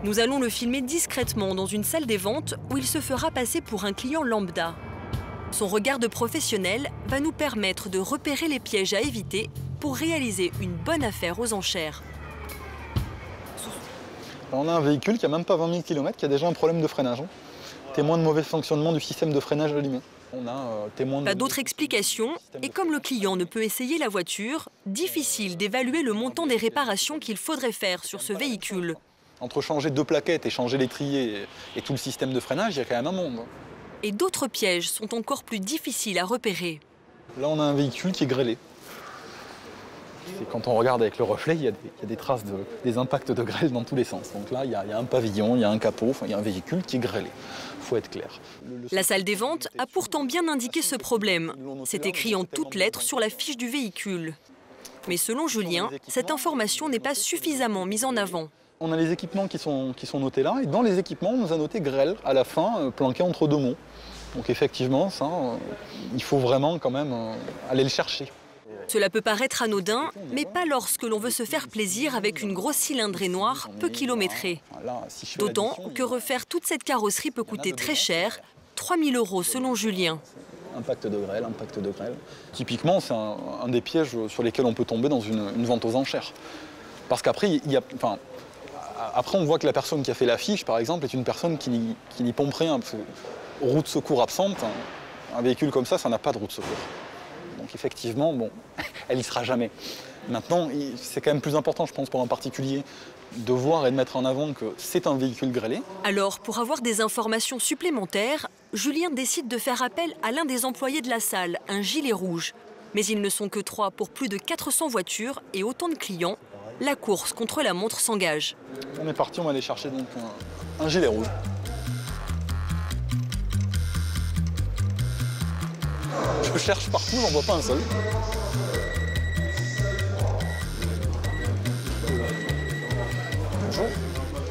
Nous allons le filmer discrètement dans une salle des ventes où il se fera passer pour un client lambda. Son regard de professionnel va nous permettre de repérer les pièges à éviter pour réaliser une bonne affaire aux enchères. On a un véhicule qui a même pas 20 000 km, qui a déjà un problème de freinage. Témoin de mauvais fonctionnement du système de freinage allumé. On a témoin de... Pas d'autre explication, et comme le client ne peut essayer la voiture, difficile d'évaluer le montant des réparations qu'il faudrait faire sur ce véhicule. Entre changer deux plaquettes et changer l'étrier et tout le système de freinage, il y a quand même un monde. Et d'autres pièges sont encore plus difficiles à repérer. Là, on a un véhicule qui est grêlé. Et quand on regarde avec le reflet, il y a des traces, des impacts de grêle dans tous les sens. Donc là, il y a un pavillon, il y a un capot, il y a un véhicule qui est grêlé. Il faut être clair. La salle des ventes a pourtant bien indiqué ce problème. C'est écrit en toutes lettres sur la fiche du véhicule. Mais selon Julien, cette information n'est pas suffisamment mise en avant. On a les équipements qui sont notés là, et dans les équipements, on nous a noté grêle à la fin, planqué entre deux monts. Donc effectivement, ça, il faut vraiment quand même aller le chercher. Cela peut paraître anodin, mais pas lorsque l'on veut se faire plaisir avec une grosse cylindrée noire peu kilométrée. D'autant que refaire toute cette carrosserie peut coûter très cher, 3 000 € selon Julien. Impact de grêle, impact de grêle. Typiquement, c'est un des pièges sur lesquels on peut tomber dans une vente aux enchères. Parce qu'après, après, on voit que la personne qui a fait l'affiche, par exemple, est une personne qui n'y pompe rien. Parce que, roue de secours absente, un véhicule comme ça n'a pas de roue de secours. Donc effectivement, bon, elle n'y sera jamais. Maintenant, c'est quand même plus important, je pense, pour un particulier, de voir et de mettre en avant que c'est un véhicule grêlé. Alors, pour avoir des informations supplémentaires, Julien décide de faire appel à l'un des employés de la salle, un gilet rouge. Mais ils ne sont que 3 pour plus de 400 voitures et autant de clients. La course contre la montre s'engage. On est parti, on va aller chercher donc un gilet rouge. Je cherche partout, j'en vois pas un seul. Bonjour.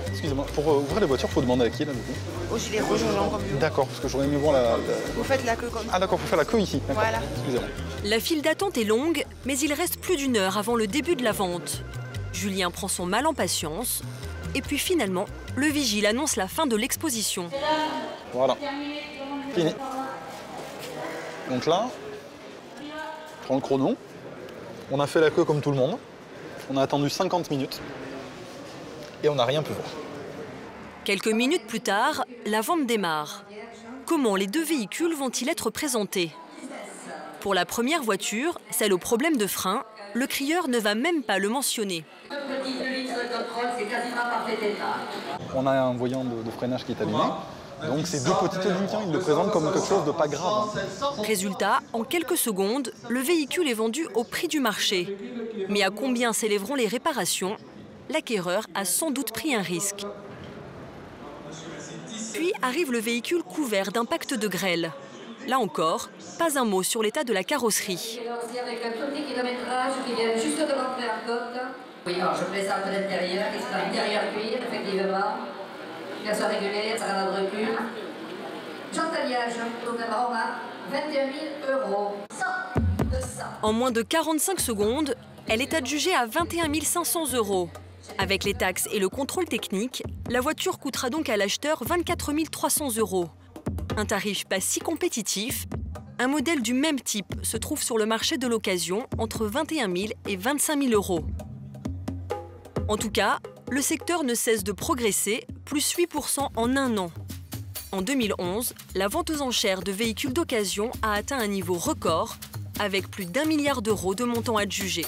Excusez-moi, pour ouvrir les voitures, il faut demander à qui là du coup? Au gilet rouge, on l'envoie mieux. D'accord, parce que j'aurais aimé voir la... Vous faites la queue comme ça. Ah d'accord, il faut faire la queue ici. Voilà. Excusez-moi. La file d'attente est longue, mais il reste plus d'1 heure avant le début de la vente. Julien prend son mal en patience. Et puis finalement, le vigile annonce la fin de l'exposition. Voilà. Fini. Donc là, je prends le chrono. On a fait la queue comme tout le monde. On a attendu 50 minutes. Et on n'a rien pu voir. Quelques minutes plus tard, la vente démarre. Comment les deux véhicules vont-ils être présentés? Pour la première voiture, celle au problème de frein, le crieur ne va même pas le mentionner. On a un voyant de freinage qui est allumé. Donc ces deux petites lignes, ils le présentent comme quelque chose de pas grave. Résultat, en quelques secondes, le véhicule est vendu au prix du marché. Mais à combien s'élèveront les réparations? L'acquéreur a sans doute pris un risque. Puis arrive le véhicule couvert d'impact de grêle. Là encore, pas un mot sur l'état de la carrosserie. Avec un tout petit kilométrage qui vient juste de rentrer en côte. Oui, alors je présente l'intérieur, qui sera intérieur cuir, effectivement. Casse régulière, ça va dans le recul. J'entaliage, donc on a 21 000 €. En moins de 45 secondes, elle est adjugée à 21 500 €. Avec les taxes et le contrôle technique, la voiture coûtera donc à l'acheteur 24 300 €. Un tarif pas si compétitif. Un modèle du même type se trouve sur le marché de l'occasion entre 21 000 et 25 000 €. En tout cas, le secteur ne cesse de progresser, plus 8% en 1 an. En 2011, la vente aux enchères de véhicules d'occasion a atteint un niveau record, avec plus d'1 milliard € de montant adjugé.